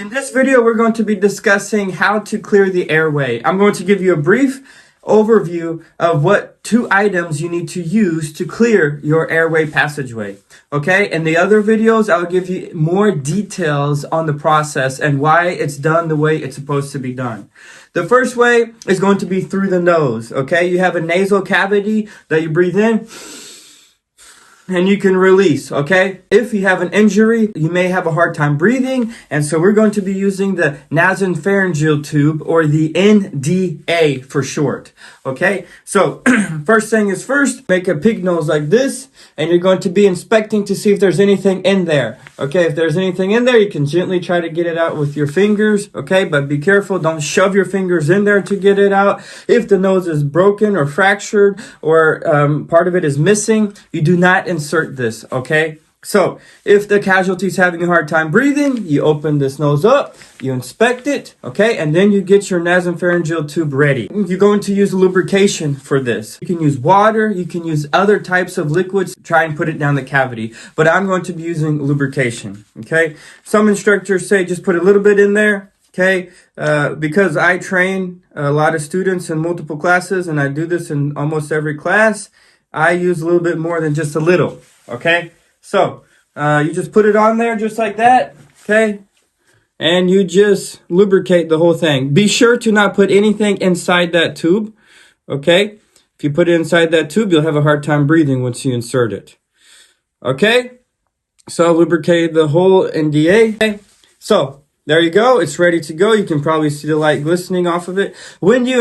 In this video, we're going to be discussing how to clear the airway. I'm going to give you a brief overview of what 2 items you need to use to clear your airway passageway. Okay, in the other videos, I'll give you more details on the process and why it's done the way it's supposed to be done. The first way is going to be through the nose. Okay, you have a nasal cavity that you breathe in and you can release, okay? If you have an injury, you may have a hard time breathing, and so we're going to be using the nasopharyngeal tube, or the NDA for short, okay? So, first thing is first, make a pig nose like this, and you're going to be inspecting to see if there's anything in there, okay? If there's anything in there, you can gently try to get it out with your fingers, okay? But be careful, don't shove your fingers in there to get it out. If the nose is broken or fractured, or part of it is missing, you do not insert this, okay? So, if the casualty is having a hard time breathing, you open this nose up, you inspect it, okay? And then you get your nasopharyngeal tube ready. You're going to use lubrication for this. You can use water, you can use other types of liquids, try and put it down the cavity. But I'm going to be using lubrication, okay? Some instructors say just put a little bit in there, okay? Because I train a lot of students in multiple classes, and I do this in almost every class, I use a little bit more than just a little, okay? So, you just put it on there just like that, okay? And you just lubricate the whole thing. Be sure to not put anything inside that tube, okay? If you put it inside that tube, you'll have a hard time breathing once you insert it. Okay? So, lubricate the whole NDA. Okay? So, there you go. It's ready to go. You can probably see the light glistening off of it. When you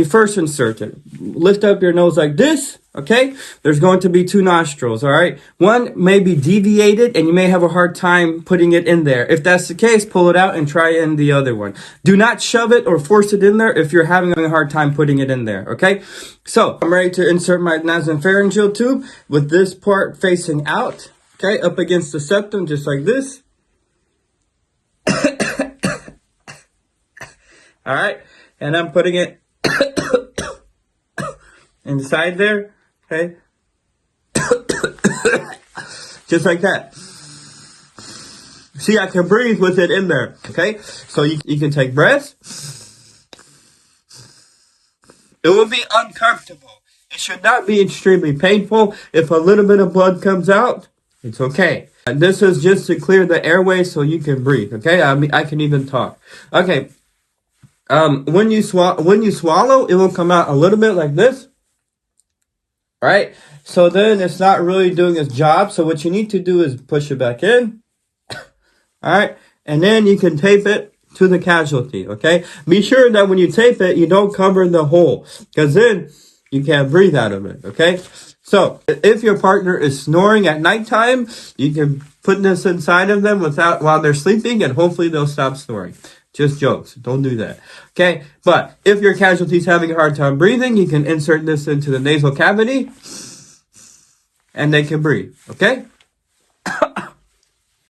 first insert it, lift up your nose like this, okay? There's going to be 2 nostrils, all right? One may be deviated, and you may have a hard time putting it in there. If that's the case, pull it out and try in the other one. Do not shove it or force it in there if you're having a hard time putting it in there, okay? So, I'm ready to insert my nasopharyngeal tube with this part facing out, okay? Up against the septum, just like this. All right, and I'm putting it inside there, okay? Just like that. See, I can breathe with it in there, okay? So you can take breaths. It will be uncomfortable. It should not be extremely painful. If a little bit of blood comes out, it's okay. And this is just to clear the airway so you can breathe, okay? I can even talk. Okay. When you swallow, it will come out a little bit like this. All right? So then it's not really doing its job. So what you need to do is push it back in. All right? And then you can tape it to the casualty, okay? Be sure that when you tape it, you don't cover the hole, because then you can't breathe out of it, okay? So if your partner is snoring at nighttime, you can put this inside of them while they're sleeping, and hopefully they'll stop snoring. Just jokes. Don't do that. Okay? But if your casualty is having a hard time breathing, you can insert this into the nasal cavity and they can breathe. Okay?